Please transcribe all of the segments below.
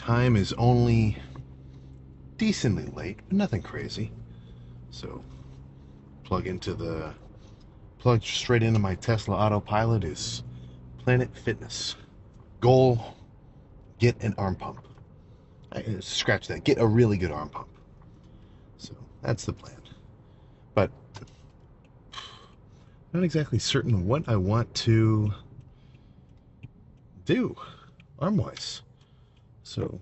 time is only decently late, but nothing crazy. So plug straight into my Tesla autopilot is Planet Fitness. Goal, get an arm pump. Scratch that. Get a really good arm pump. So that's the plan. But not exactly certain what I want to do arm-wise. So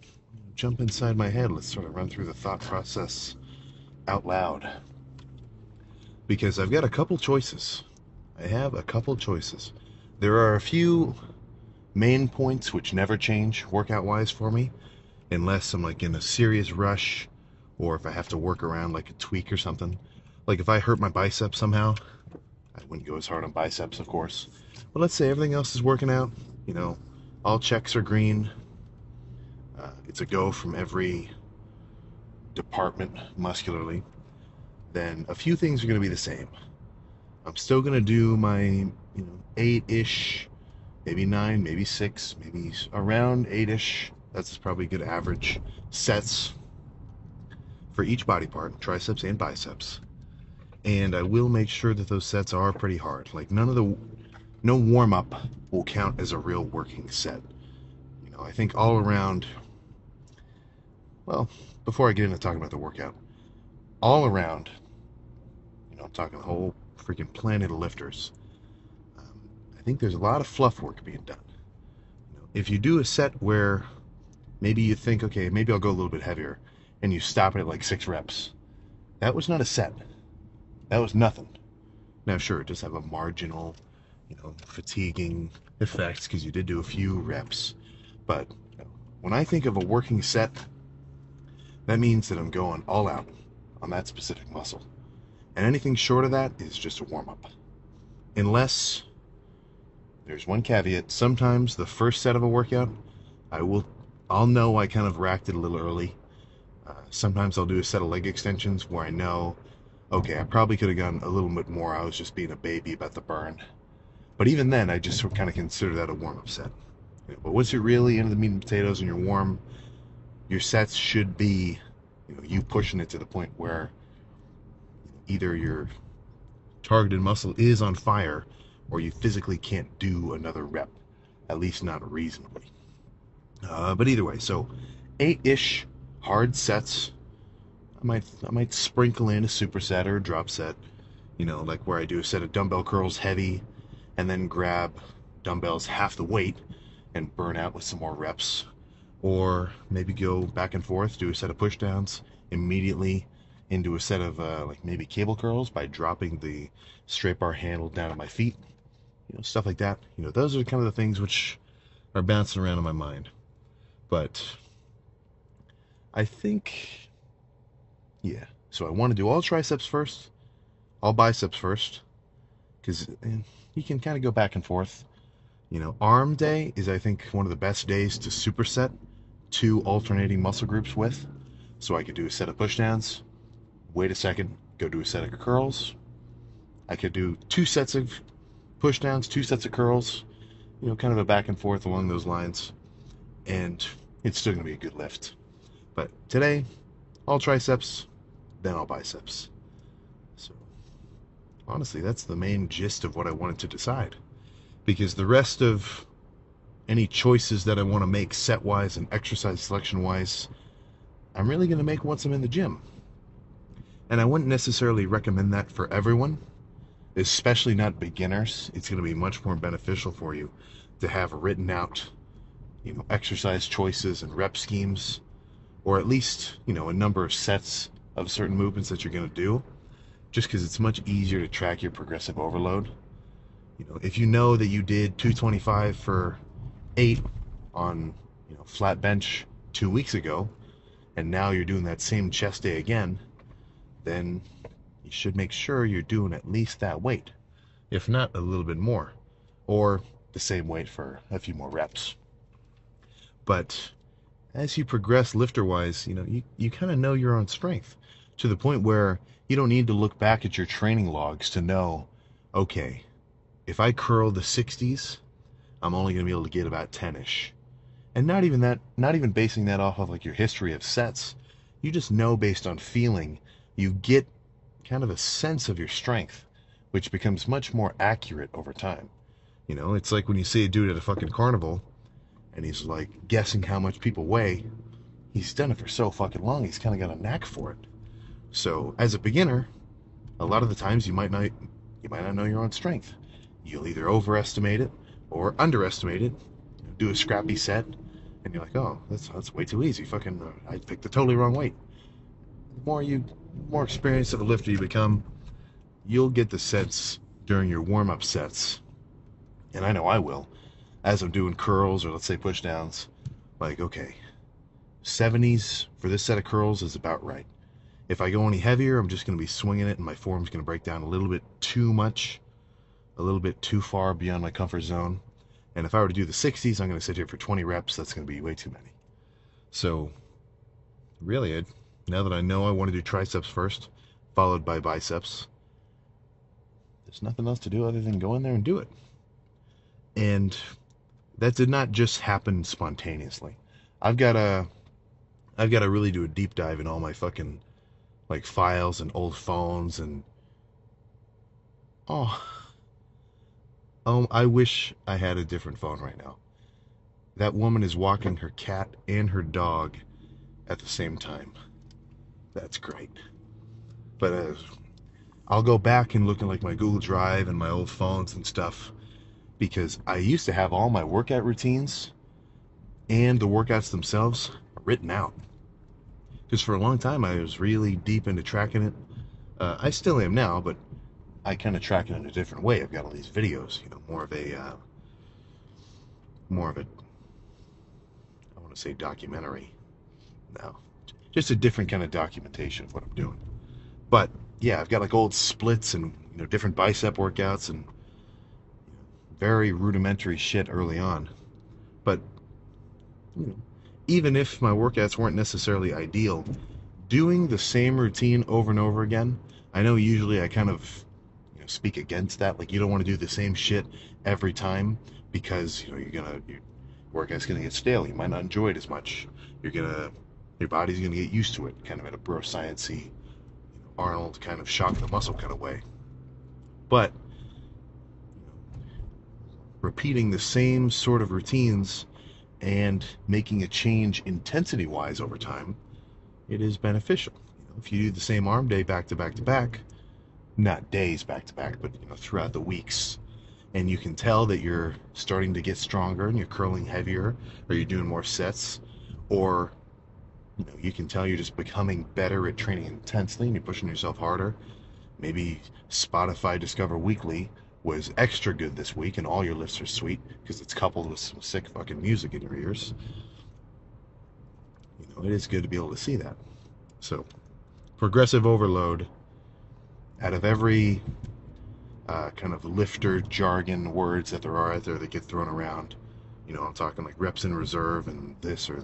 jump inside my head. Let's sort of run through the thought process out loud. Because I've got a couple choices. I have a couple choices. There are a few main points which never change workout-wise for me, unless I'm like in a serious rush, or if I have to work around like a tweak or something. Like if I hurt my biceps somehow, I wouldn't go as hard on biceps, of course. But let's say everything else is working out, all checks are green. It's a go from every department muscularly. Then a few things are going to be the same. I'm still going to do my, 8-ish, maybe 9, maybe 6, maybe around 8-ish. That's probably a good average sets for each body part, triceps and biceps. And I will make sure that those sets are pretty hard. Like no warm-up will count as a real working set. I think all around, well, before I get into talking about the workout, all around, I'm talking the whole freaking planet of lifters, I think there's a lot of fluff work being done. If you do a set where maybe you think, okay, maybe I'll go a little bit heavier, and you stop it at like 6 reps, that was not a set. That was nothing. Now, sure, it does have a marginal, fatiguing effects because you did do a few reps. But when I think of a working set, that means that I'm going all out on that specific muscle. And anything short of that is just a warm-up. Unless, there's one caveat, sometimes the first set of a workout, I'll know I kind of racked it a little early. Sometimes I'll do a set of leg extensions where I know, okay, I probably could have gone a little bit more. I was just being a baby about the burn. But even then, I just kind of consider that a warm-up set. But once you're really into the meat and potatoes and you're warm, your sets should be, you pushing it to the point where either your targeted muscle is on fire or you physically can't do another rep, at least not reasonably. But either way, so 8-ish hard sets. I might sprinkle in a superset or a drop set, like where I do a set of dumbbell curls heavy and then grab dumbbells half the weight and burn out with some more reps. Or maybe go back and forth, do a set of pushdowns immediately into a set of like maybe cable curls by dropping the straight bar handle down at my feet, stuff like that. Those are kind of the things which are bouncing around in my mind. But I think, yeah, so I want to do all triceps first, all biceps first, because you can kind of go back and forth. Arm day is, I think, one of the best days to superset 2 alternating muscle groups with. So I could do a set of pushdowns, wait a second, go do a set of curls. I could do 2 sets of pushdowns, 2 sets of curls, kind of a back and forth along those lines. And it's still going to be a good lift. But today, all triceps, then all biceps. So honestly, that's the main gist of what I wanted to decide. Because the rest of any choices that I want to make set-wise and exercise selection-wise, I'm really going to make once I'm in the gym. And I wouldn't necessarily recommend that for everyone, especially not beginners. It's going to be much more beneficial for you to have written out, exercise choices and rep schemes, or at least, a number of sets of certain movements that you're going to do, just because it's much easier to track your progressive overload. If you know that you did 225 for 8 on, flat bench 2 weeks ago, and now you're doing that same chest day again, then you should make sure you're doing at least that weight, if not a little bit more, or the same weight for a few more reps. But as you progress lifter-wise, you kind of know your own strength to the point where you don't need to look back at your training logs to know, okay, if I curl the 60s, I'm only going to be able to get about 10-ish. And not even that, not even basing that off of like your history of sets. You just know based on feeling, you get kind of a sense of your strength, which becomes much more accurate over time. You know, it's like when you see a dude at a fucking carnival and he's like guessing how much people weigh. He's done it for so fucking long, he's kind of got a knack for it. So as a beginner, a lot of the times you might not know your own strength. You'll either overestimate it or underestimate it. Do a scrappy set, and you're like, oh, that's way too easy. Fucking, I picked the totally wrong weight. The more experienced of a lifter you become, you'll get the sense during your warm-up sets, and I know I will, as I'm doing curls or let's say push downs, like, okay, 70s for this set of curls is about right. If I go any heavier, I'm just going to be swinging it and my form's going to break down a little bit too much, a little bit too far beyond my comfort zone. And if I were to do the 60s, I'm going to sit here for 20 reps. That's going to be way too many. So really, now that I know I want to do triceps first, followed by biceps, there's nothing else to do other than go in there and do it. And that did not just happen spontaneously. I've got to really do a deep dive in all my fucking like files and old phones and oh, I wish I had a different phone right now. That woman is walking her cat and her dog at the same time. That's great. But I'll go back and look at like my Google Drive and my old phones and stuff, because I used to have all my workout routines and the workouts themselves written out. Because for a long time I was really deep into tracking it. I still am now, but I kind of track it in a different way. I've got all these videos, you know, more of a, I want to say documentary. No, just a different kind of documentation of what I'm doing. But yeah, I've got like old splits and, you know, different bicep workouts and very rudimentary shit early on. But you know, even if my workouts weren't necessarily ideal, doing the same routine over and over again, I know usually I kind of speak against that. Like, you don't want to do the same shit every time, because you know your workout's gonna get stale. You might not enjoy it as much. Your body's gonna get used to it, kind of in a bro sciencey, Arnold kind of shock the muscle kind of way. But repeating the same sort of routines and making a change intensity wise over time, it is beneficial. If you do the same arm day back to back to back, not days back to back, but throughout the weeks, and you can tell that you're starting to get stronger and you're curling heavier, or you're doing more sets, or you can tell you're just becoming better at training intensely and you're pushing yourself harder. Maybe Spotify Discover Weekly was extra good this week and all your lifts are sweet because it's coupled with some sick fucking music in your ears. It is good to be able to see that. So, progressive overload, out of every kind of lifter jargon words that there are out there that get thrown around, I'm talking like reps in reserve and this, or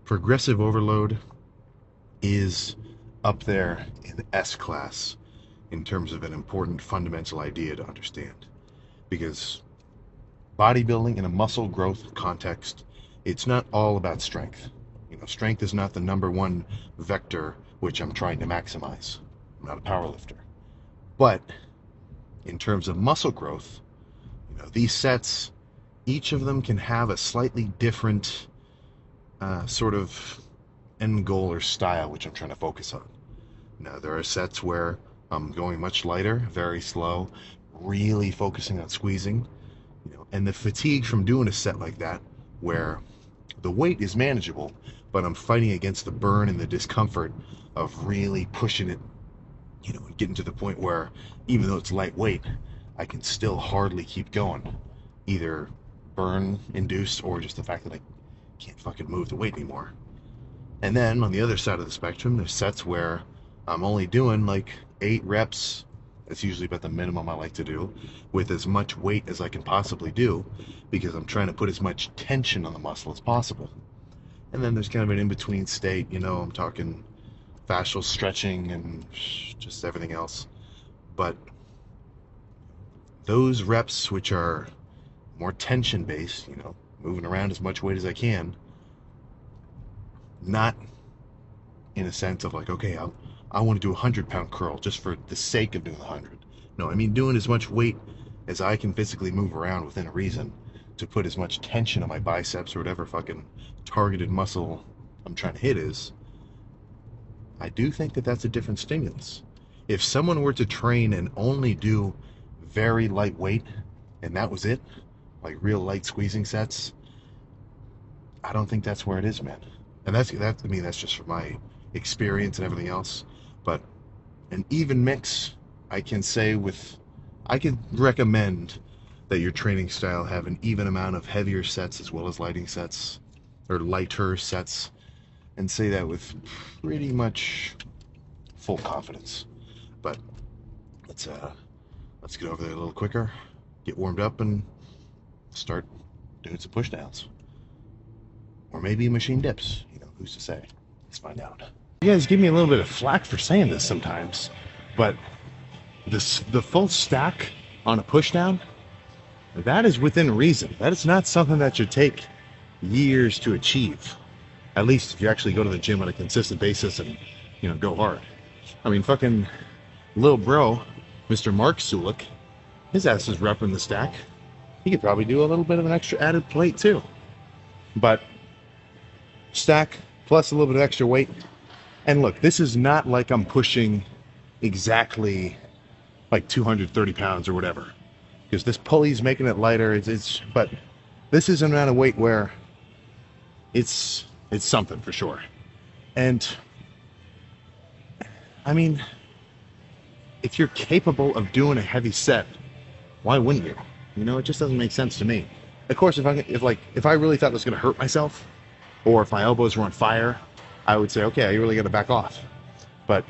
progressive overload is up there in S class in terms of an important fundamental idea to understand. Because bodybuilding in a muscle growth context, it's not all about strength. Strength is not the number one vector which I'm trying to maximize. I'm not a power lifter. But in terms of muscle growth, these sets, each of them can have a slightly different sort of end goal or style which I'm trying to focus on. Now, there are sets where I'm going much lighter, very slow, really focusing on squeezing, and the fatigue from doing a set like that, where the weight is manageable, but I'm fighting against the burn and the discomfort of really pushing it, and getting to the point where even though it's lightweight, I can still hardly keep going, either burn induced or just the fact that I can't fucking move the weight anymore. And then on the other side of the spectrum, there's sets where I'm only doing like 8 reps. That's usually about the minimum I like to do, with as much weight as I can possibly do, because I'm trying to put as much tension on the muscle as possible. And then there's kind of an in-between state, I'm talking fascial stretching and just everything else. But those reps which are more tension-based, moving around as much weight as I can. Not in a sense of like, okay, I want to do a 100-pound curl just for the sake of doing the 100. No, I mean doing as much weight as I can physically move around within a reason to put as much tension on my biceps or whatever fucking targeted muscle I'm trying to hit is. I do think that that's a different stimulus. If someone were to train and only do very light weight and that was it, like real light squeezing sets, I don't think that's where it is, man. And that's I mean, that's just from my experience and everything else. But an even mix, I can recommend that your training style have an even amount of heavier sets as well as lighter sets, and say that with pretty much full confidence. But let's get over there a little quicker, get warmed up, and start doing some pushdowns. Or maybe machine dips, you know, who's to say? Let's find out. You guys give me a little bit of flack for saying this sometimes, but the full stack on a pushdown, that is within reason. That is not something that should take years to achieve. At least if you actually go to the gym on a consistent basis and, you know, go hard. I mean, fucking little bro, Mr. Mark Sulik, his ass is repping the stack. He could probably do a little bit of an extra added plate too. But stack plus a little bit of extra weight. And look, this is not like I'm pushing exactly like 230 pounds or whatever, because this pulley's making it lighter. But this is an amount of weight where it's something for sure. And I mean, if you're capable of doing a heavy set, why wouldn't you? You know, it just doesn't make sense to me. Of course, if I really thought it was going to hurt myself, or if my elbows were on fire, I would say, okay, you really got to back off. But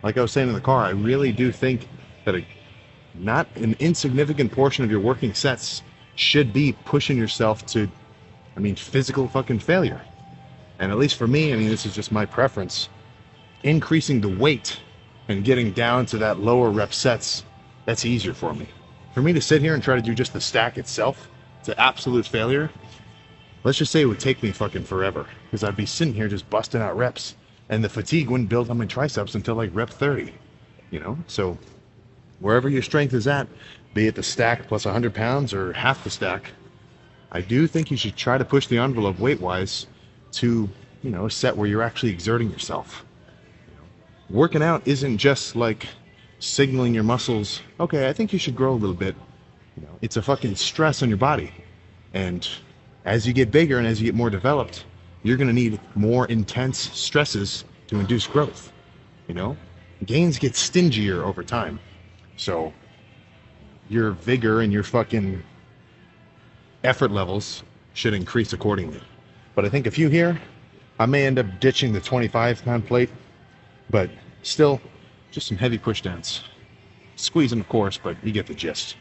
like I was saying in the car, I really do think that not an insignificant portion of your working sets should be pushing yourself to, I mean, physical fucking failure. And at least for me, I mean, this is just my preference, increasing the weight and getting down to that lower rep sets, that's easier for me. For me to sit here and try to do just the stack itself to absolute failure, let's just say it would take me fucking forever, because I'd be sitting here just busting out reps, and the fatigue wouldn't build on my triceps until like rep 30, you know? So wherever your strength is at, be it the stack plus 100 pounds or half the stack, I do think you should try to push the envelope weight-wise to, you know, a set where you're actually exerting yourself. Working out isn't just like signaling your muscles, okay, I think you should grow a little bit. You know, it's a fucking stress on your body. And as you get bigger and as you get more developed, you're going to need more intense stresses to induce growth. You know, gains get stingier over time. So your vigor and your fucking effort levels should increase accordingly. But I think a few here, I may end up ditching the 25-pound plate, but still, just some heavy pushdowns. Squeeze them, of course, but you get the gist.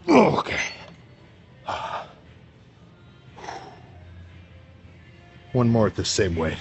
Okay. One more at the same weight.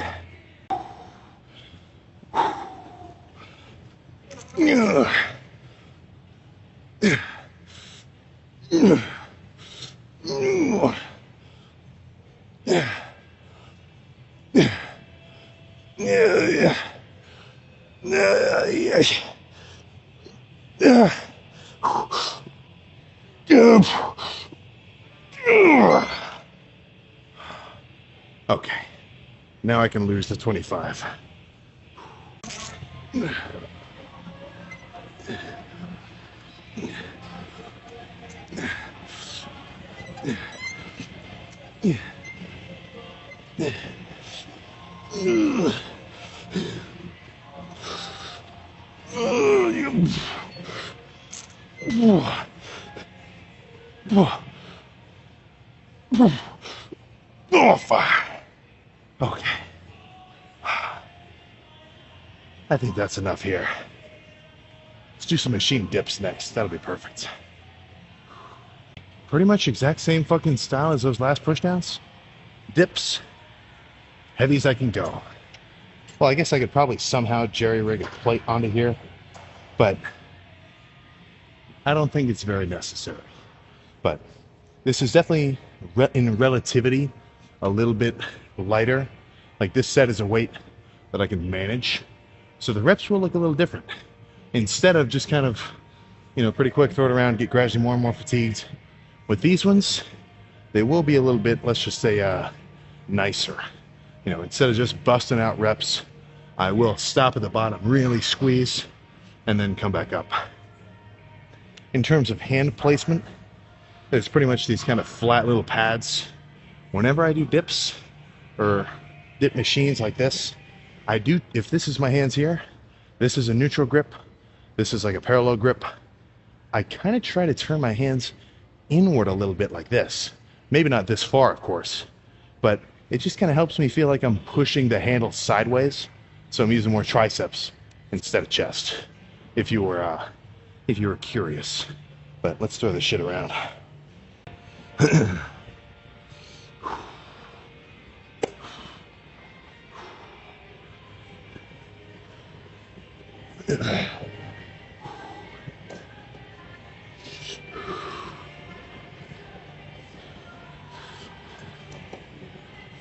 Okay, now I can lose the 25. Oh, fire. Okay. I think that's enough here. Let's do some machine dips next. That'll be perfect. Pretty much exact same fucking style as those last pushdowns. Dips. Heavy as I can go. Well, I guess I could probably somehow jerry-rig a plate onto here, but I don't think it's very necessary. But this is definitely, in relativity, a little bit lighter. Like this set is a weight that I can manage. So the reps will look a little different. Instead of just kind of, pretty quick, throw it around, get gradually more and more fatigued. With these ones, they will be a little bit, let's just say, nicer. Instead of just busting out reps, I will stop at the bottom, really squeeze, and then come back up. In terms of hand placement, there's pretty much these kind of flat little pads. Whenever I do dips or dip machines like this, if this is my hands here, this is a neutral grip, this is like a parallel grip, I kind of try to turn my hands inward a little bit like this. Maybe not this far, of course, but it just kind of helps me feel like I'm pushing the handle sideways. So I'm using more triceps instead of chest, if you were curious. But let's throw this shit around.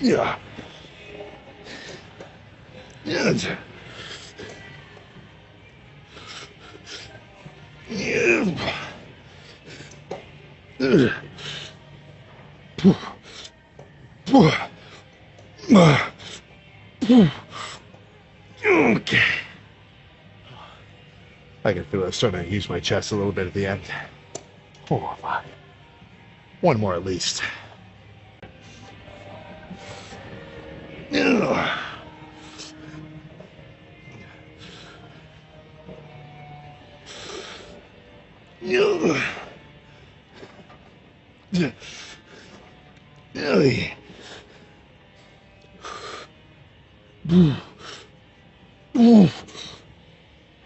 Yeah. Yes. Okay. I can feel it starting to use my chest a little bit at the end. 4 or 5. One more at least.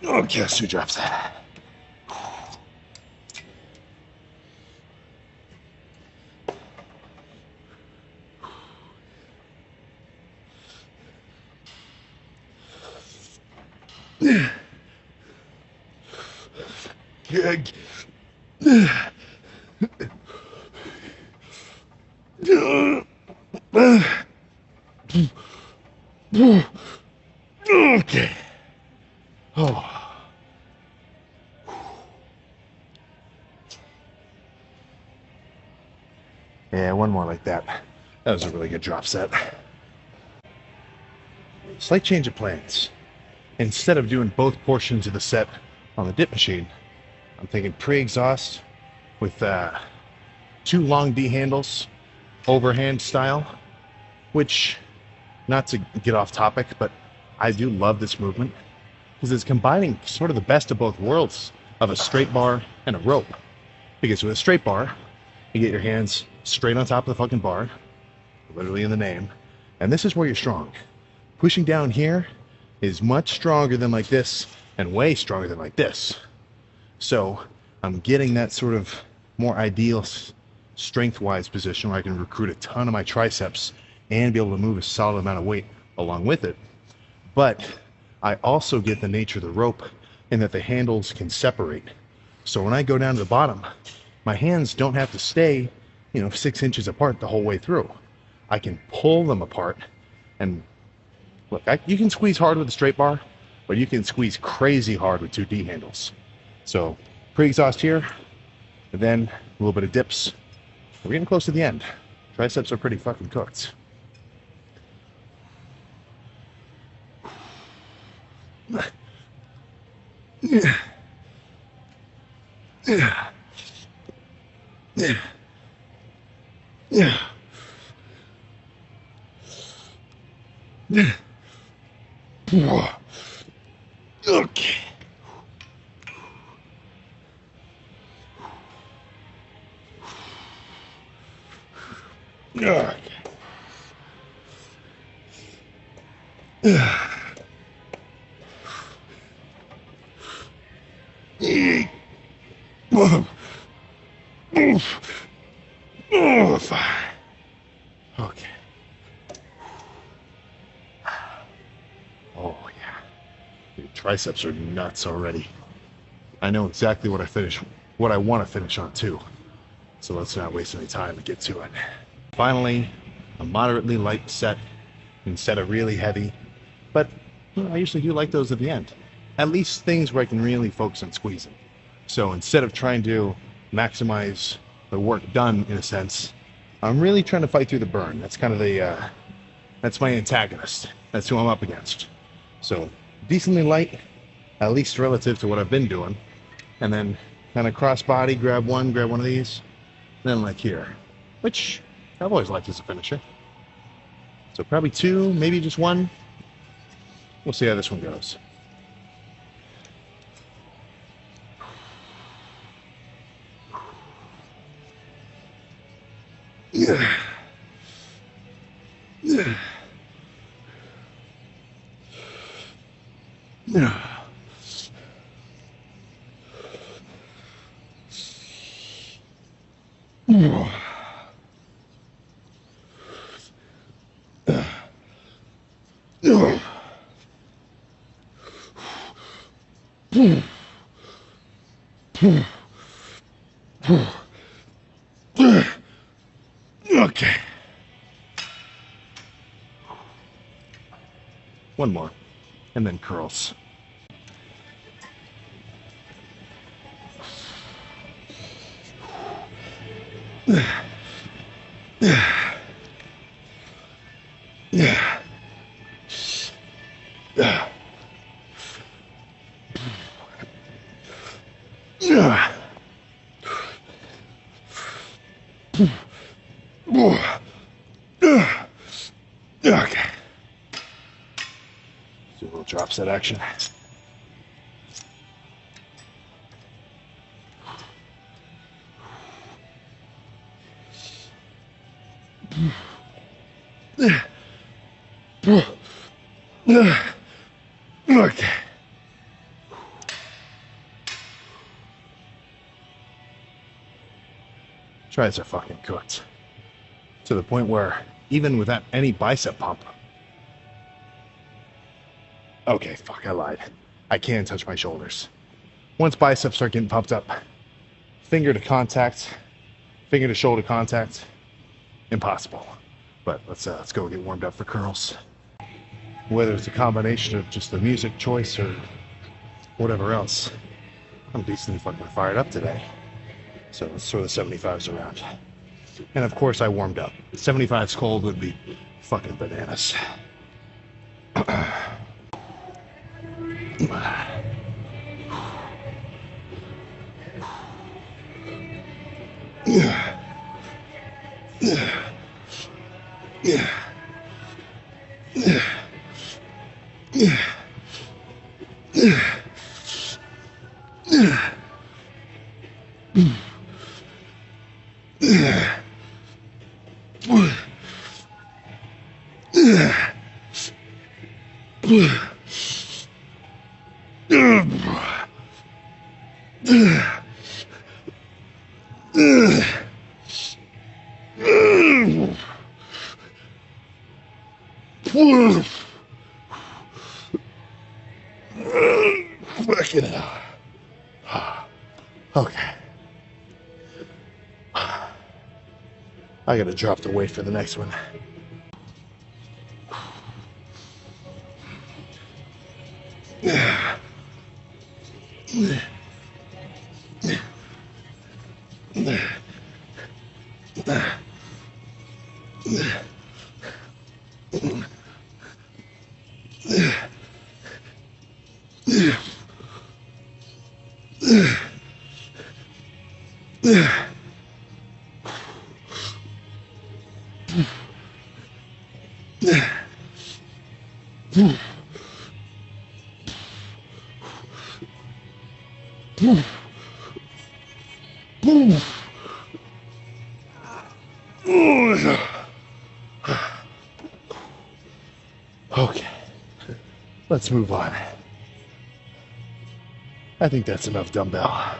Okay, let's do drops. Okay. Oh. Yeah, one more like that. That was a really good drop set. Slight change of plans. Instead of doing both portions of the set on the dip machine, I'm thinking pre-exhaust with 2 long D handles, overhand style, which, not to get off topic, but I do love this movement because it's combining sort of the best of both worlds of a straight bar and a rope. Because with a straight bar, you get your hands straight on top of the fucking bar, literally in the name, and this is where you're strong. Pushing down here is much stronger than like this and way stronger than like this. So I'm getting that sort of more ideal strength-wise position where I can recruit a ton of my triceps and be able to move a solid amount of weight along with it. But I also get the nature of the rope in that the handles can separate. So when I go down to the bottom, my hands don't have to stay, 6 inches apart the whole way through. I can pull them apart, and look, you can squeeze hard with a straight bar, but you can squeeze crazy hard with 2 D handles. So pre-exhaust here, and then a little bit of dips. We're getting close to the end. Triceps are pretty fucking cooked. Yeah. Yeah. Yeah. Yeah. Yeah. Okay. Ugh. Okay. Oh yeah. Your triceps are nuts already. I know exactly what I want to finish on too. So let's not waste any time and get to it. Finally, a moderately light set instead of really heavy. But I usually do like those at the end. At least things where I can really focus on squeezing. So instead of trying to maximize the work done, in a sense, I'm really trying to fight through the burn. That's kind of that's my antagonist. That's who I'm up against. So decently light, at least relative to what I've been doing. And then kind of cross body, grab one of these. And then like here, which I've always liked as a finisher. So probably 2, maybe just 1. We'll see how this one goes. Yeah. Yeah. Yeah. Okay. One more, and then curls. Okay. Do a little drop set action. Okay. Tries are fucking cooked. To the point where, even without any bicep pump. Okay, fuck, I lied. I can touch my shoulders. Once biceps start getting pumped up, finger to shoulder contact, impossible. But let's go get warmed up for curls. Whether it's a combination of just the music choice or whatever else, I'm decently fucking fired up today. So let's throw the 75s around. And of course I warmed up. 75's cold would be fucking bananas. Fucking hell. Okay. I gotta drop the weight for the next one. Let's move on. I think that's enough dumbbell.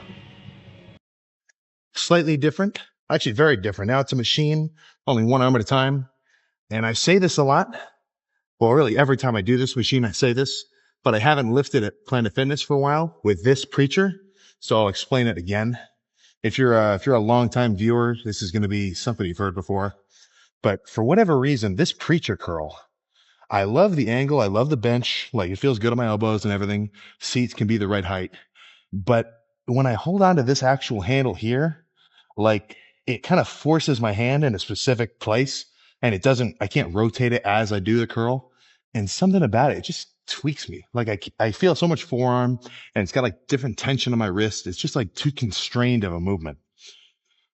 Slightly different, actually very different. Now it's a machine, only one arm at a time. And I say this a lot. Well, really every time I do this machine, I say this, but I haven't lifted at Planet Fitness for a while with this preacher. So I'll explain it again. If you're a long-time viewer, this is going to be something you've heard before. But for whatever reason, this preacher curl, I love the angle. I love the bench. Like, it feels good on my elbows and everything. Seats can be the right height. But when I hold on to this actual handle here, like, it kind of forces my hand in a specific place, and I can't rotate it as I do the curl. And something about it just tweaks me. Like, I feel so much forearm, and it's got like different tension on my wrist. It's just like too constrained of a movement.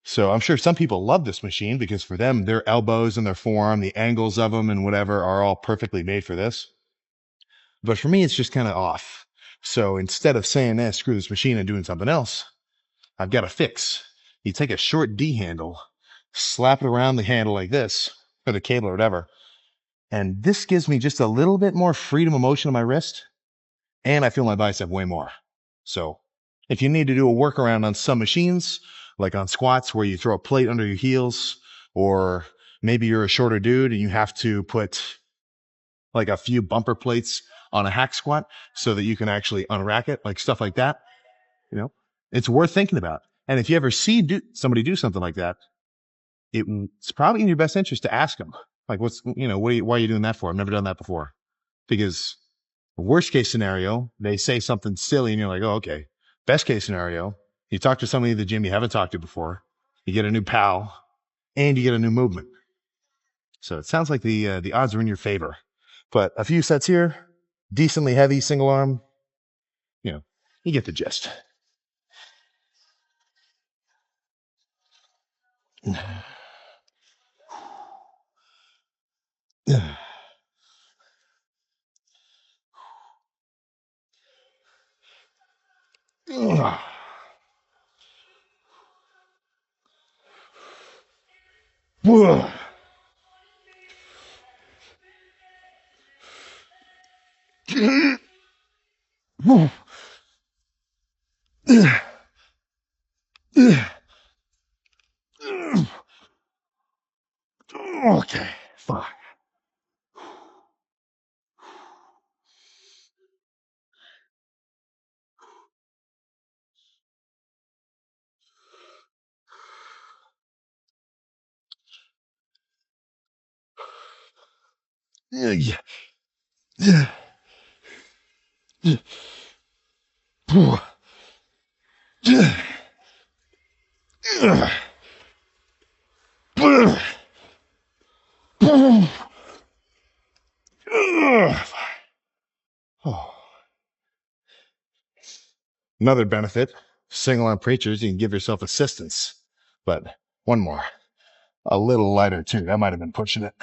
So I'm sure some people love this machine because for them, their elbows and their forearm, the angles of them and whatever are all perfectly made for this. But for me, it's just kind of off. So instead of saying, screw this machine and doing something else, I've got a fix. You take a short D handle, slap it around the handle like this, or the cable or whatever. And this gives me just a little bit more freedom of motion on my wrist. And I feel my bicep way more. So if you need to do a workaround on some machines, like on squats where you throw a plate under your heels, or maybe you're a shorter dude and you have to put like a few bumper plates on a hack squat so that you can actually unrack it, like stuff like that, it's worth thinking about. And if you ever see somebody do something like that, it's probably in your best interest to ask them, like, why are you doing that for? I've never done that before. Because worst case scenario, they say something silly and you're like, oh, okay. Best case scenario, you talk to somebody at the gym you haven't talked to before, you get a new pal, and you get a new movement. So it sounds like the odds are in your favor. But a few sets here, decently heavy, single arm, you get the gist. Okay, fine. Yeah. Another benefit, single arm preachers, you can give yourself assistance. But one more, a little lighter too. That might have been pushing it.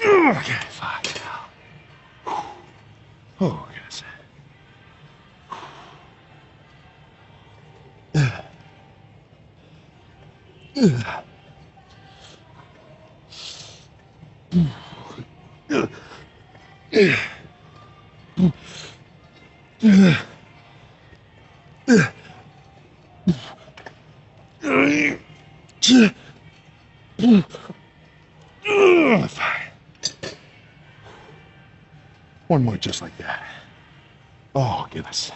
Okay, fine. Oh, goodness. Fine. One more just like that. Oh, goodness.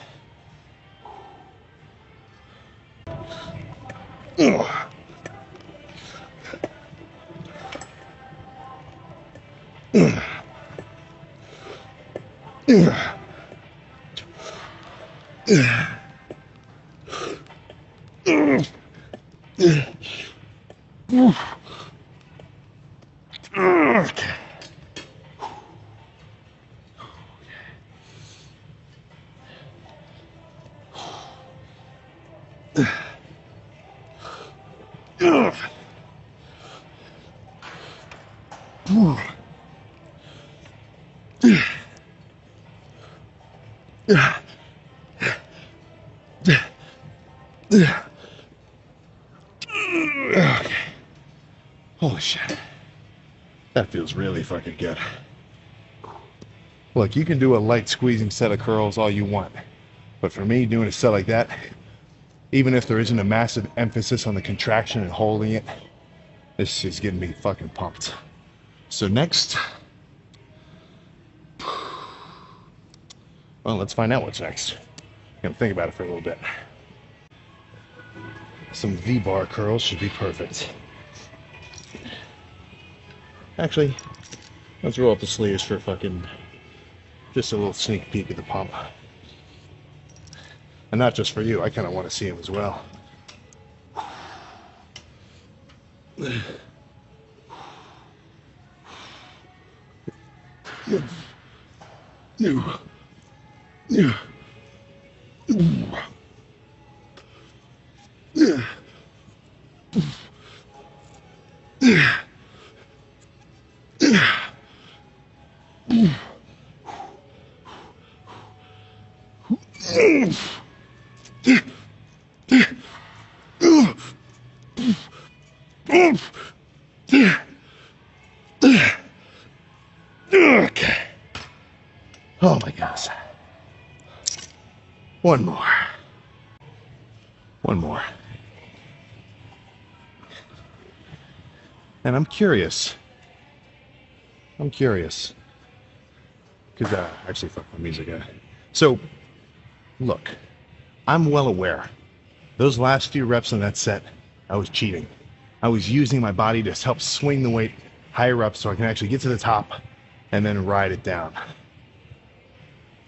Okay. Holy shit. That feels really fucking good. Look, you can do a light squeezing set of curls all you want. But for me, doing a set like that, even if there isn't a massive emphasis on the contraction and holding it, this is getting me fucking pumped. So next, well, let's find out what's next. I'm gonna think about it for a little bit. Some V-bar curls should be perfect. Actually, let's roll up the sleeves for just a little sneak peek of the pump. And not just for you, I kind of want to see them as well. Okay. Oh my gosh. One more. One more. And I'm curious. Because, actually, fuck my music. So, look, I'm well aware. Those last few reps in that set, I was cheating. I was using my body to help swing the weight higher up so I can actually get to the top and then ride it down.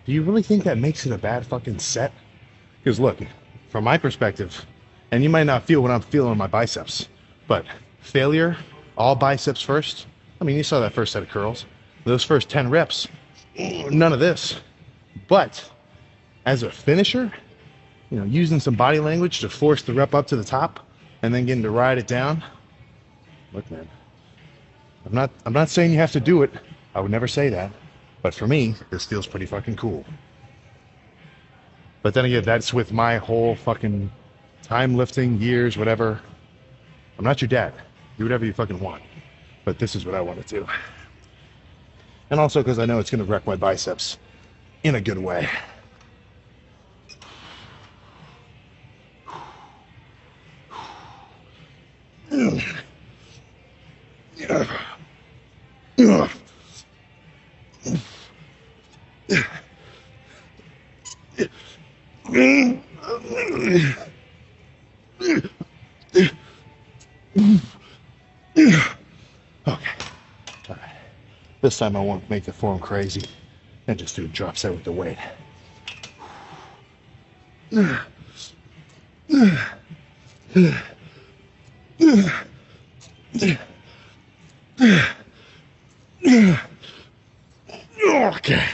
Do you really think that makes it a bad fucking set? Because look, from my perspective, and you might not feel what I'm feeling on my biceps, but failure, all biceps first. I mean, you saw that first set of curls. Those first 10 reps, none of this. But as a finisher, you know, using some body language to force the rep up to the top and then getting to ride it down. Look, man, I'm not saying you have to do it. I would never say that. But for me, this feels pretty fucking cool. But then again, that's with my whole fucking time lifting, years, whatever. I'm not your dad. Do whatever you fucking want. But this is what I want to do. And also because I know it's going to wreck my biceps in a good way. Okay. All right. This time I won't make the form crazy and just do a drop set with the weight. Okay.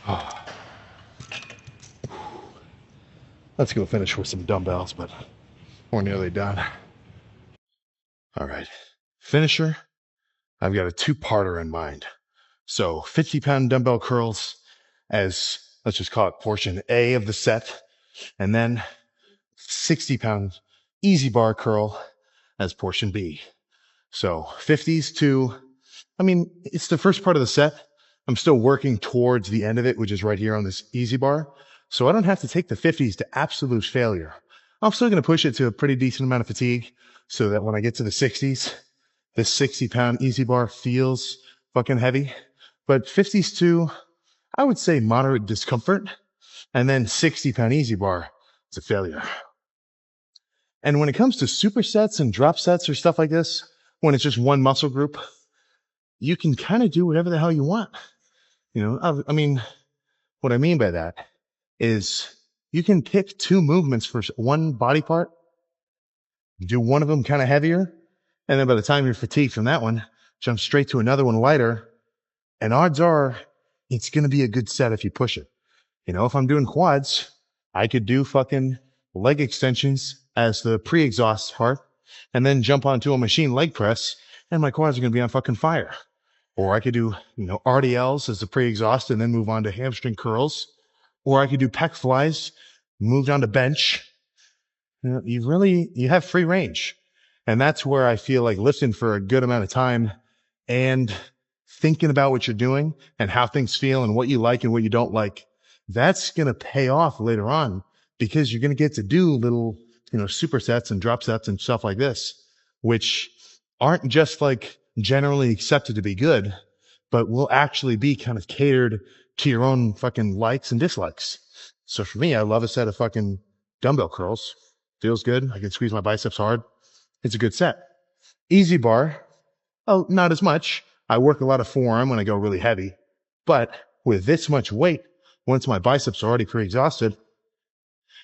Oh. Let's go finish with some dumbbells, but we're nearly done. All right. Finisher, I've got a two-parter in mind. So 50-pound dumbbell curls as, let's just call it portion A of the set, and then 60-pound easy bar curl as portion B. So 50s to, I mean, it's the first part of the set. I'm still working towards the end of it, which is right here on this easy bar. So I don't have to take the 50s to absolute failure. I'm still going to push it to a pretty decent amount of fatigue so that when I get to the 60s, this 60-pound easy bar feels fucking heavy. But 50s to, I would say, moderate discomfort. And then 60-pound easy bar, it's a failure. And when it comes to supersets and drop sets or stuff like this, when it's just one muscle group, you can kind of do whatever the hell you want. You know, I mean, what I mean by that is you can pick two movements for one body part, do one of them kind of heavier, and then by the time you're fatigued from that one, jump straight to another one lighter. And odds are it's going to be a good set if you push it. You know, if I'm doing quads, I could do fucking leg extensions as the pre-exhaust part, and then jump onto a machine leg press, and my quads are going to be on fucking fire. Or I could do, RDLs as the pre-exhaust and then move on to hamstring curls. Or I could do pec flies, move down to bench. You have free range. And that's where I feel like lifting for a good amount of time and thinking about what you're doing and how things feel and what you like and what you don't like, that's going to pay off later on, because you're going to get to do little, supersets and drop sets and stuff like this, which aren't just like generally accepted to be good, but will actually be kind of catered to your own fucking likes and dislikes. So for me, I love a set of fucking dumbbell curls. Feels good. I can squeeze my biceps hard. It's a good set. Easy bar. Oh, not as much. I work a lot of forearm when I go really heavy, but with this much weight, once my biceps are already pre-exhausted,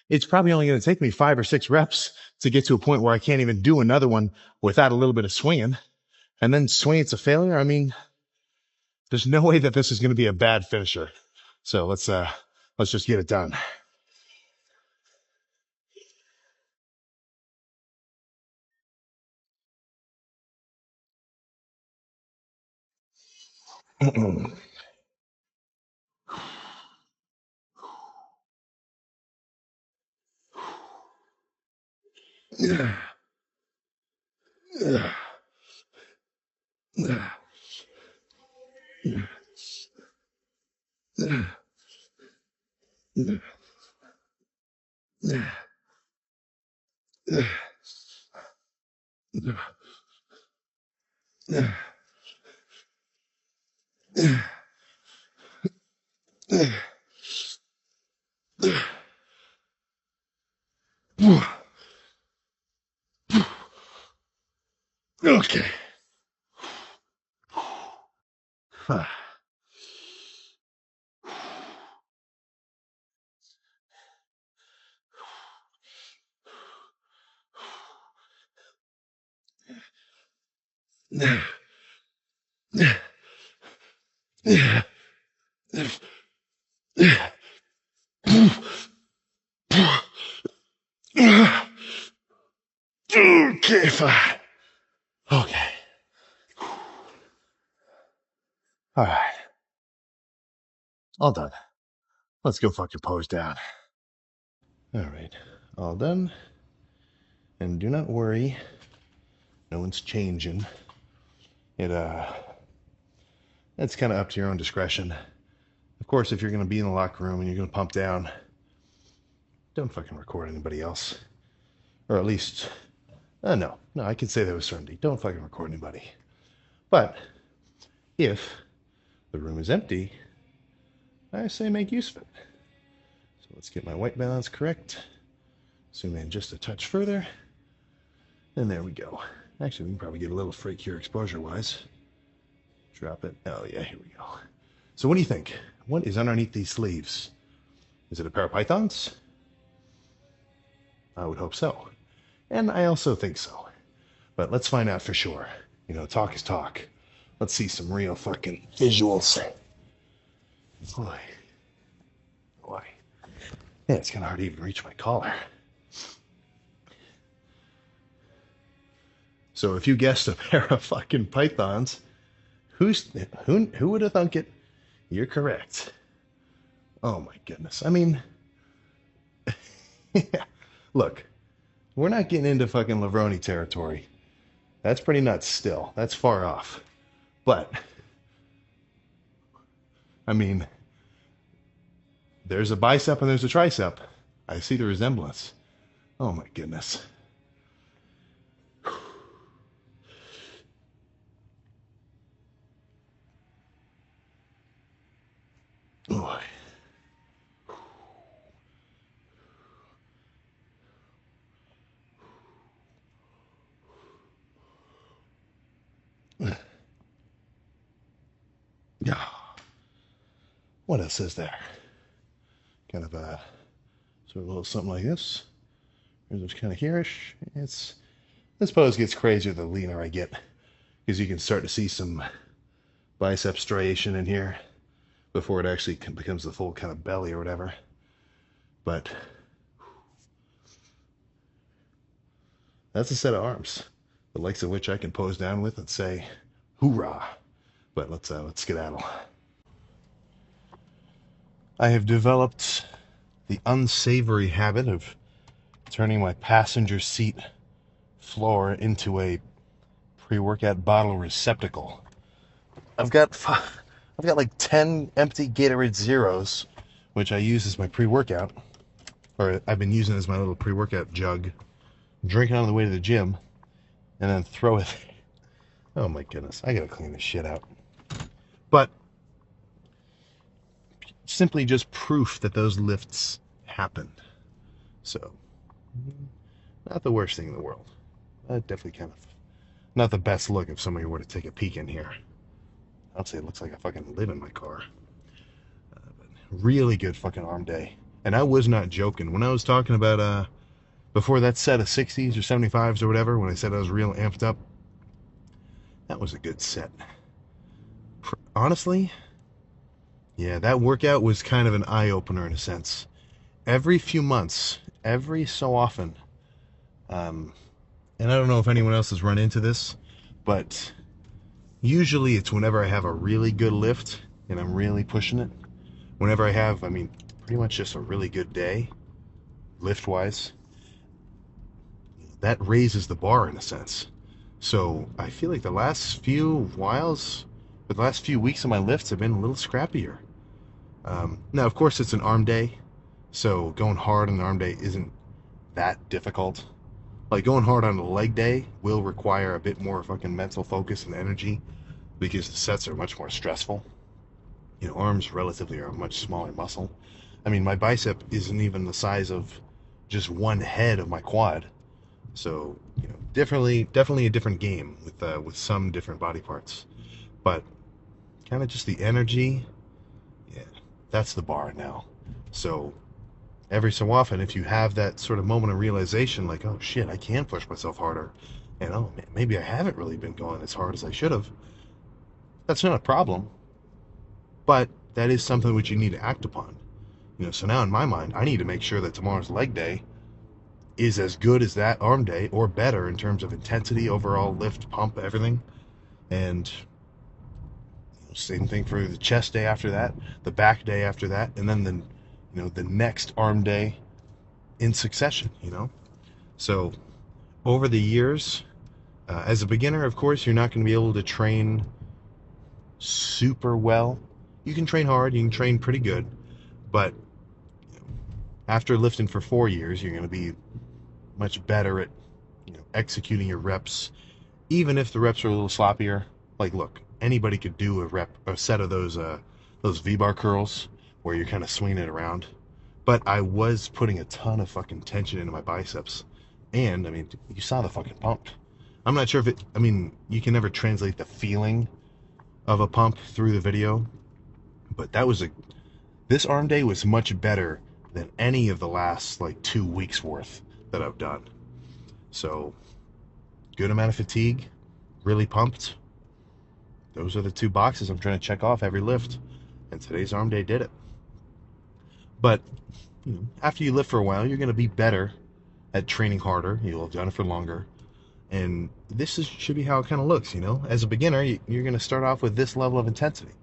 it's probably only going to take me 5 or 6 reps to get to a point where I can't even do another one without a little bit of swinging. And then swinging's a failure. I mean, there's no way that this is going to be a bad finisher. So let's just get it done. Okay. Okay, fine. Okay. All right. All done. Let's go fucking pose down. All right. All done. And do not worry. No one's changing. That's kind of up to your own discretion. Of course, if you're going to be in the locker room and you're going to pump down, don't fucking record anybody else. Or at least, no, I can say that with certainty. Don't fucking record anybody. But if the room is empty, I say make use of it. So let's get my white balance correct. Zoom in just a touch further. And there we go. Actually, we can probably get a little freak here exposure-wise. Drop it. Oh, yeah, here we go. So what do you think? What is underneath these sleeves? Is it a pair of pythons? I would hope so. And I also think so. But let's find out for sure. Talk is talk. Let's see some real fucking visuals. Boy. Yeah, it's kind of hard to even reach my collar. So if you guessed a pair of fucking pythons, who would have thunk it? You're correct. Oh my goodness. I mean, look, we're not getting into fucking Lavroni territory. That's pretty nuts still. That's far off. But, I mean, there's a bicep and there's a tricep. I see the resemblance. Oh my goodness. Boy. Yeah. What else is there? Kind of a sort of a little something like this. There's kind of hereish. This pose gets crazier the leaner I get, because you can start to see some bicep striation in here before it actually becomes the full kind of belly or whatever. But that's a set of arms, the likes of which I can pose down with and say, hoorah. But let's skedaddle. I have developed the unsavory habit of turning my passenger seat floor into a pre-workout bottle receptacle. I've got like 10 empty Gatorade Zeros, which I use as my pre-workout, or I've been using as my little pre-workout jug, drinking on the way to the gym, and then throw it. Oh my goodness, I gotta clean this shit out. But simply just proof that those lifts happened. So, not the worst thing in the world. Definitely kind of not the best look if somebody were to take a peek in here. I'd say it looks like I fucking live in my car. But really good fucking arm day. And I was not joking. When I was talking about, before that set of 60s or 75s or whatever, when I said I was real amped up, that was a good set. Honestly, yeah, that workout was kind of an eye-opener in a sense. Every few months, every so often, and I don't know if anyone else has run into this, but usually it's whenever I have a really good lift and I'm really pushing it. Whenever I have, pretty much just a really good day, lift-wise, that raises the bar in a sense. So I feel like the last few weeks of my lifts have been a little scrappier. Now, of course, it's an arm day, so going hard on an arm day isn't that difficult. Like, going hard on a leg day will require a bit more fucking mental focus and energy because the sets are much more stressful. Arms relatively are a much smaller muscle. My bicep isn't even the size of just one head of my quad. So, definitely a different game with some different body parts. But kind of just the energy, yeah, that's the bar now. So every so often, if you have that sort of moment of realization, like, oh shit, I can push myself harder, and oh, maybe I haven't really been going as hard as I should have, that's not a problem. But that is something which you need to act upon. So now in my mind, I need to make sure that tomorrow's leg day is as good as that arm day or better in terms of intensity, overall lift, pump, everything. And same thing for the chest day after that, the back day after that, and then the next arm day in succession. So over the years, as a beginner, of course, you're not going to be able to train super well. You can train hard, you can train pretty good, but after lifting for 4 years, you're going to be much better at executing your reps, even if the reps are a little sloppier. Like, look, anybody could do a set of those V-bar curls where you're kind of swinging it around. But I was putting a ton of fucking tension into my biceps, and you saw the fucking pump. I'm not sure if you can never translate the feeling of a pump through the video, but this arm day was much better than any of the last 2 weeks worth that I've done. So, good amount of fatigue, really pumped. Those are the 2 boxes I'm trying to check off every lift, and today's arm day did it. But after you lift for a while, you're going to be better at training harder. You'll have done it for longer, and should be how it kind of looks. As a beginner, you're going to start off with this level of intensity.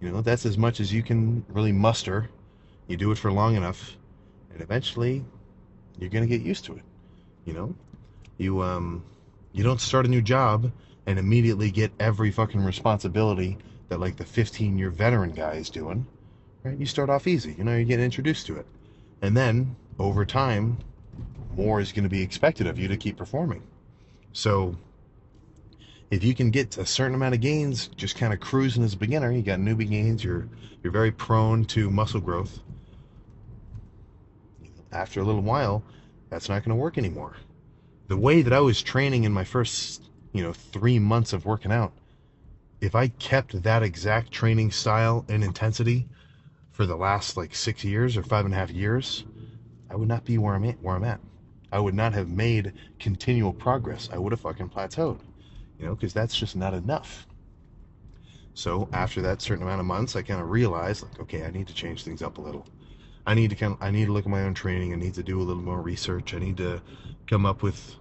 That's as much as you can really muster. You do it for long enough, and eventually you're going to get used to it. You don't start a new job and immediately get every fucking responsibility that the 15-year veteran guy is doing, right? You start off easy, you're getting introduced to it. And then over time, more is going to be expected of you to keep performing. So if you can get a certain amount of gains, just kind of cruising as a beginner, you got newbie gains, you're very prone to muscle growth. After a little while, that's not going to work anymore. The way that I was training in my first, 3 months of working out, if I kept that exact training style and intensity for the last 6 years or 5.5 years, I would not be where I'm at. I would not have made continual progress. I would have fucking plateaued, because that's just not enough. So after that certain amount of months, I kind of realized, okay, I need to change things up a little. I need to look at my own training. I need to do a little more research. I need to come up with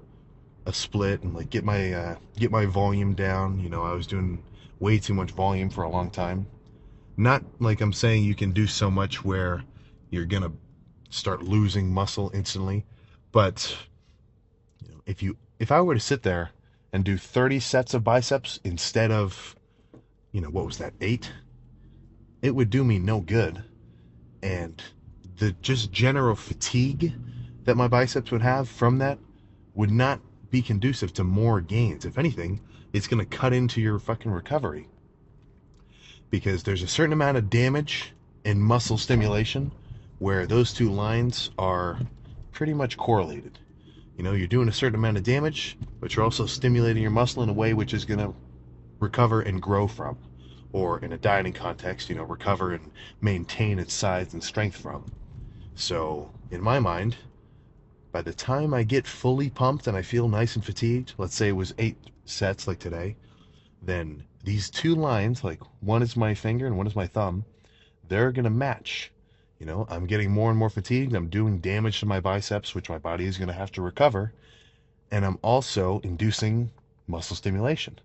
a split and like get my volume down. I was doing way too much volume for a long time. Not like I'm saying you can do so much where you're gonna start losing muscle instantly, but if I were to sit there and do 30 sets of biceps instead of, what was that, 8, it would do me no good. And the just general fatigue that my biceps would have from that would not be conducive to more gains. If anything, it's going to cut into your fucking recovery, because there's a certain amount of damage in muscle stimulation where those two lines are pretty much correlated. You're doing a certain amount of damage, but you're also stimulating your muscle in a way which is going to recover and grow from, or in a dieting context, recover and maintain its size and strength from. So in my mind, by the time I get fully pumped and I feel nice and fatigued, let's say it was 8 sets like today, then these two lines, like one is my finger and one is my thumb, they're going to match. I'm getting more and more fatigued. I'm doing damage to my biceps, which my body is going to have to recover. And I'm also inducing muscle stimulation.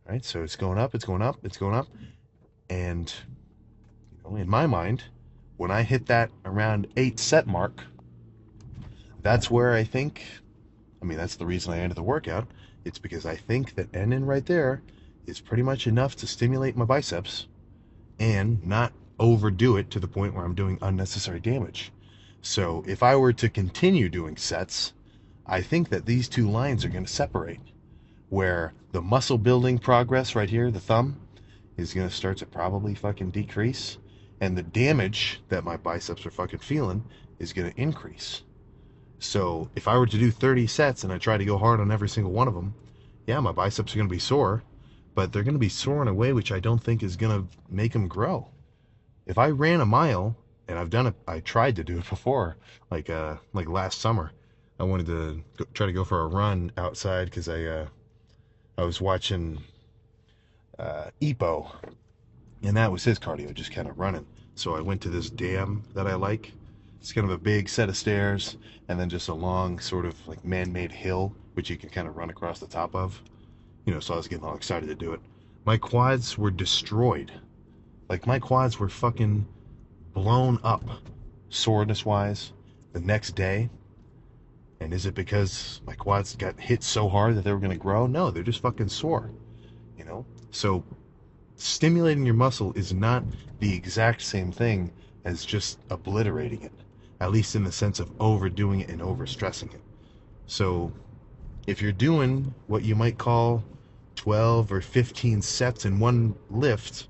Right? So it's going up, it's going up, it's going up. And in my mind, when I hit that around 8 set mark, that's where I think, that's the reason I ended the workout. It's because I think that ending right there is pretty much enough to stimulate my biceps and not overdo it to the point where I'm doing unnecessary damage. So if I were to continue doing sets, I think that these two lines are going to separate, where the muscle building progress right here, the thumb, is going to start to probably fucking decrease, and the damage that my biceps are fucking feeling is going to increase. So if I were to do 30 sets and I try to go hard on every single one of them, yeah, my biceps are going to be sore, but they're going to be sore in a way which I don't think is going to make them grow. If I ran a mile, and I tried to do it before, like last summer, I wanted to try to go for a run outside because I was watching Epo, and that was his cardio, just kind of running. So I went to this dam that I like. It's kind of a big set of stairs, and then just a long sort of like man-made hill, which you can kind of run across the top of. So I was getting all excited to do it. My quads were destroyed. Like, my quads were fucking blown up, soreness-wise, the next day. And is it because my quads got hit so hard that they were going to grow? No, they're just fucking sore, So stimulating your muscle is not the exact same thing as just obliterating it, at least in the sense of overdoing it and overstressing it. So if you're doing what you might call 12 or 15 sets in one lift,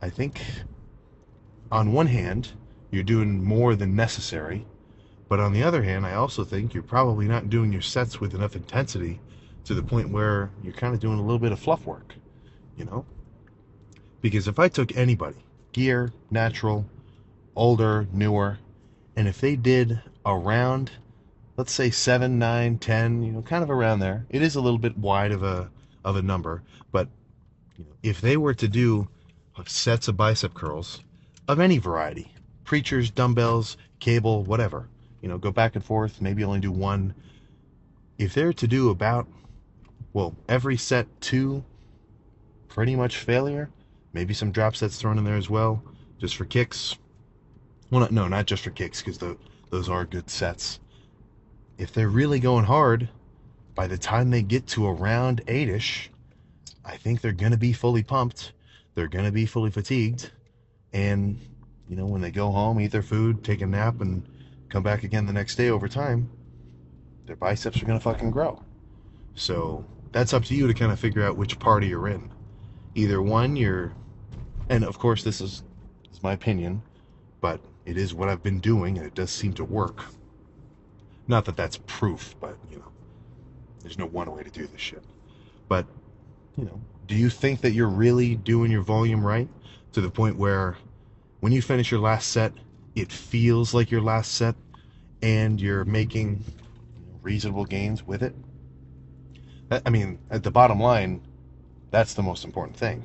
I think on one hand, you're doing more than necessary, but on the other hand, I also think you're probably not doing your sets with enough intensity to the point where you're kind of doing a little bit of fluff work, Because if I took anybody, gear, natural, older, newer, and if they did around, let's say 7, 9, 10, kind of around there, it is a little bit wide of a number, but if they were to do sets of bicep curls of any variety, preachers, dumbbells, cable, whatever, go back and forth, maybe only do one. If they're to do about, every set 2, pretty much failure, maybe some drop sets thrown in there as well, just for kicks. Well, no, not just for kicks, because those are good sets. If they're really going hard, by the time they get to around 8-ish, I think they're going to be fully pumped. They're going to be fully fatigued. And, when they go home, eat their food, take a nap, and come back again the next day over time, their biceps are going to fucking grow. So that's up to you to kind of figure out which party you're in. Either one, and of course this is my opinion, but it is what I've been doing, and it does seem to work. Not that that's proof, but, there's no one way to do this shit. But, do you think that you're really doing your volume right to the point where when you finish your last set, it feels like your last set and you're making reasonable gains with it? At the bottom line, that's the most important thing.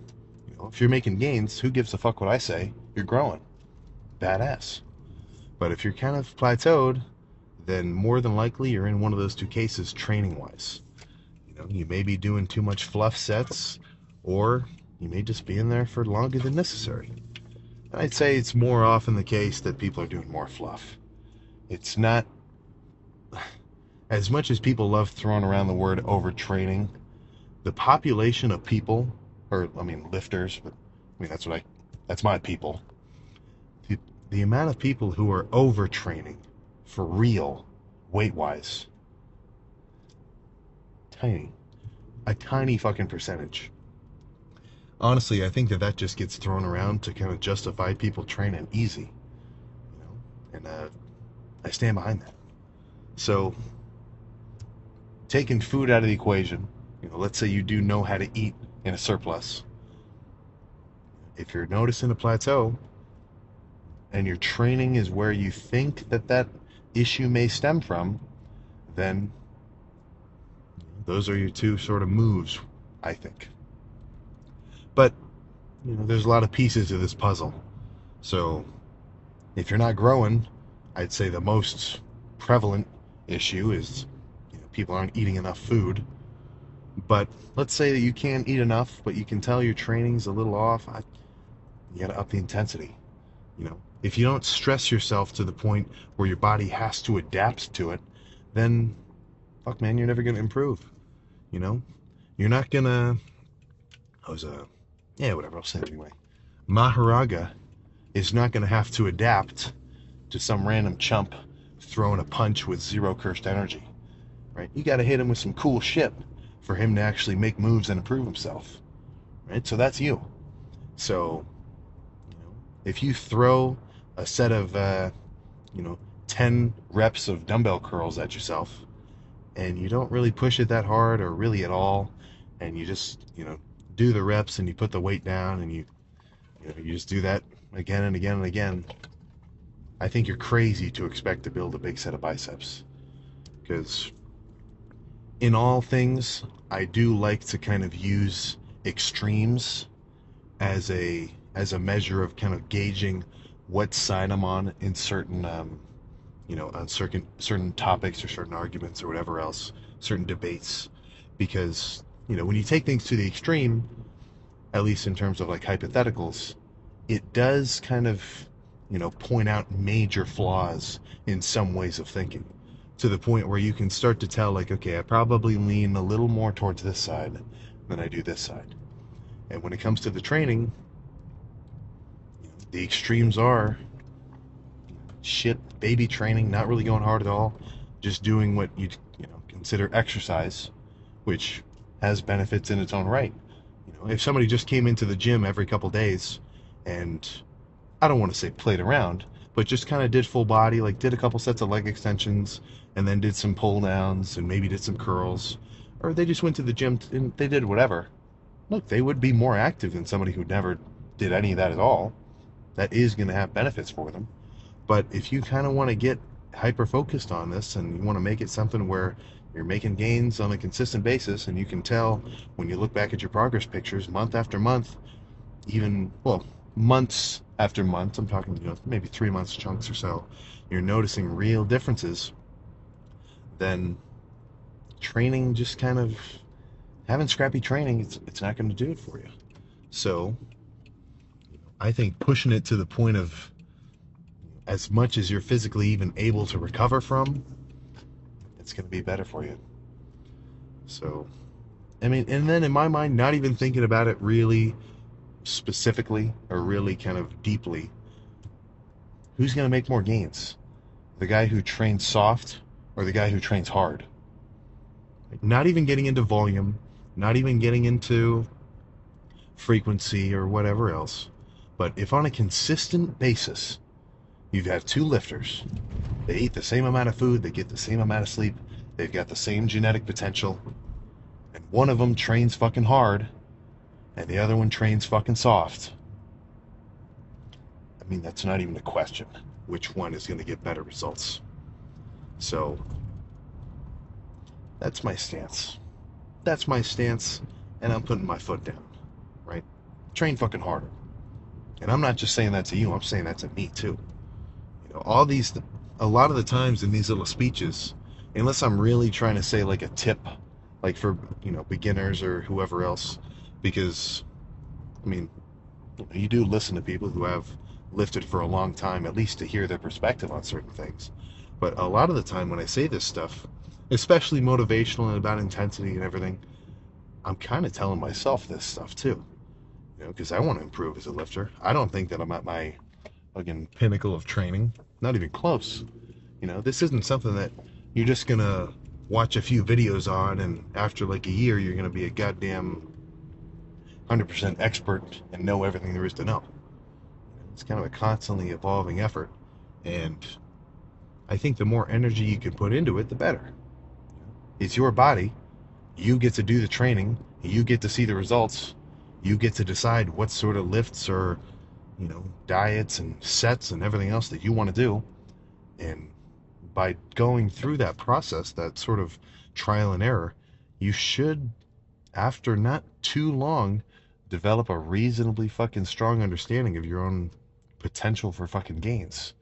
If you're making gains, who gives a fuck what I say? You're growing. Badass. But if you're kind of plateaued, then more than likely you're in one of those two cases training-wise. You may be doing too much fluff sets, or you may just be in there for longer than necessary. And I'd say it's more often the case that people are doing more fluff. It's not, as much as people love throwing around the word overtraining, the population of people, or lifters, but that's my people. The amount of people who are overtraining for real, weight-wise, a tiny fucking percentage. Honestly, I think that just gets thrown around to kind of justify people training easy, and I stand behind that. So, taking food out of the equation, let's say you do know how to eat in a surplus. If you're noticing a plateau, and your training is where you think that issue may stem from, then those are your two sort of moves, I think. But, there's a lot of pieces to this puzzle. So, if you're not growing, I'd say the most prevalent issue is people aren't eating enough food. But let's say that you can't eat enough, but you can tell your training's a little off. You gotta up the intensity. If you don't stress yourself to the point where your body has to adapt to it, then, fuck man, you're never gonna improve. You're not gonna, whatever, I'll say it anyway. Maharaga is not gonna have to adapt to some random chump throwing a punch with zero cursed energy, right? You gotta hit him with some cool shit for him to actually make moves and improve himself, right? So that's you. So, if you throw a set of, 10 reps of dumbbell curls at yourself, and you don't really push it that hard or really at all, and you just, do the reps and you put the weight down and you just do that again and again and again, I think you're crazy to expect to build a big set of biceps. Because in all things, I do like to kind of use extremes as a measure of kind of gauging what side I'm on in certain, on certain topics or certain arguments or whatever else, certain debates. Because, when you take things to the extreme, at least in terms of like hypotheticals, it does kind of, point out major flaws in some ways of thinking, to the point where you can start to tell, like, okay, I probably lean a little more towards this side than I do this side. And when it comes to the training, the extremes are shit, baby training, not really going hard at all, just doing what you consider exercise, which has benefits in its own right. If somebody just came into the gym every couple days and, I don't want to say played around, but just kind of did full body, like did a couple sets of leg extensions and then did some pull downs and maybe did some curls, or they just went to the gym and they did whatever, look, they would be more active than somebody who never did any of that at all. That is going to have benefits for them. But if you kind of want to get hyper focused on this and you want to make it something where you're making gains on a consistent basis, and you can tell when you look back at your progress pictures month after month, even, months after month, I'm talking, maybe 3 months chunks or so, you're noticing real differences, then training, just kind of having scrappy training, it's not going to do it for you. So I think pushing it to the point of as much as you're physically even able to recover from, it's going to be better for you. So, and then in my mind, not even thinking about it really specifically or really kind of deeply, who's going to make more gains? The guy who trains soft or the guy who trains hard? Not even getting into volume, not even getting into frequency or whatever else, but if on a consistent basis you have two lifters, they eat the same amount of food, they get the same amount of sleep, they've got the same genetic potential, and one of them trains fucking hard and the other one trains fucking soft, that's not even a question which one is going to get better results. So that's my stance, and I'm putting my foot down, right? Train fucking harder. And I'm not just saying that to you, I'm saying that to me too. All these a lot of the times in these little speeches, unless I'm really trying to say like a tip, like for, beginners or whoever else, because, I mean, you do listen to people who have lifted for a long time, at least to hear their perspective on certain things. But a lot of the time when I say this stuff, especially motivational and about intensity and everything, I'm kind of telling myself this stuff too, because I want to improve as a lifter. I don't think that I'm at my fucking pinnacle of training, not even close. This isn't something that you're just gonna watch a few videos on and after like a year you're gonna be a goddamn 100% expert and know everything there is to know. It's kind of a constantly evolving effort, and I think the more energy you can put into it, the better. It's your body. You get to do the training. You get to see the results. You get to decide what sort of lifts or, diets and sets and everything else that you want to do. And by going through that process, that sort of trial and error, you should, after not too long, develop a reasonably fucking strong understanding of your own potential for fucking gains.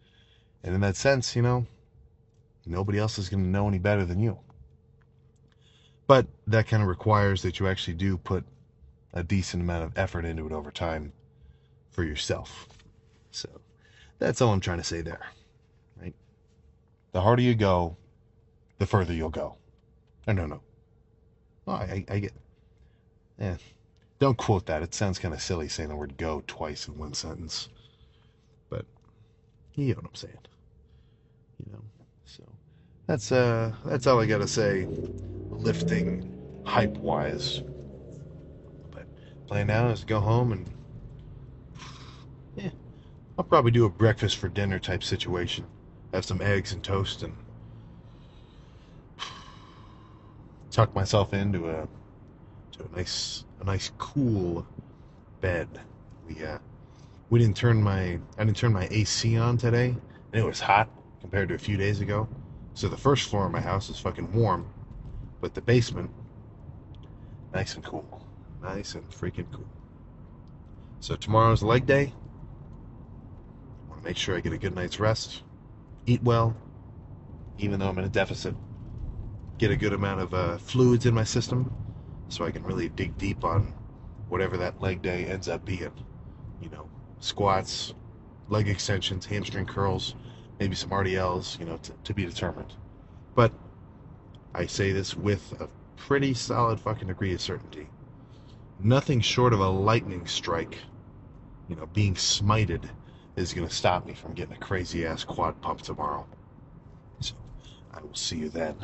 And in that sense, nobody else is going to know any better than you. But that kind of requires that you actually do put a decent amount of effort into it over time for yourself. So that's all I'm trying to say there, right? The harder you go, the further you'll go. No. Oh, I get. Yeah. Don't quote that. It sounds kind of silly saying the word go twice in one sentence. But you know what I'm saying. So that's all I gotta say, lifting hype wise. But plan now is to go home and I'll probably do a breakfast for dinner type situation. Have some eggs and toast and tuck myself into a nice cool bed. I didn't turn my AC on today, and it was hot compared to a few days ago. So the first floor of my house is fucking warm, but the basement, nice and cool. Nice and freaking cool. So tomorrow's leg day. I want to make sure I get a good night's rest, eat well, even though I'm in a deficit, get a good amount of fluids in my system so I can really dig deep on whatever that leg day ends up being. Squats, leg extensions, hamstring curls, maybe some RDLs, to be determined. But I say this with a pretty solid fucking degree of certainty. Nothing short of a lightning strike, being smited, is going to stop me from getting a crazy ass quad pump tomorrow. So I will see you then.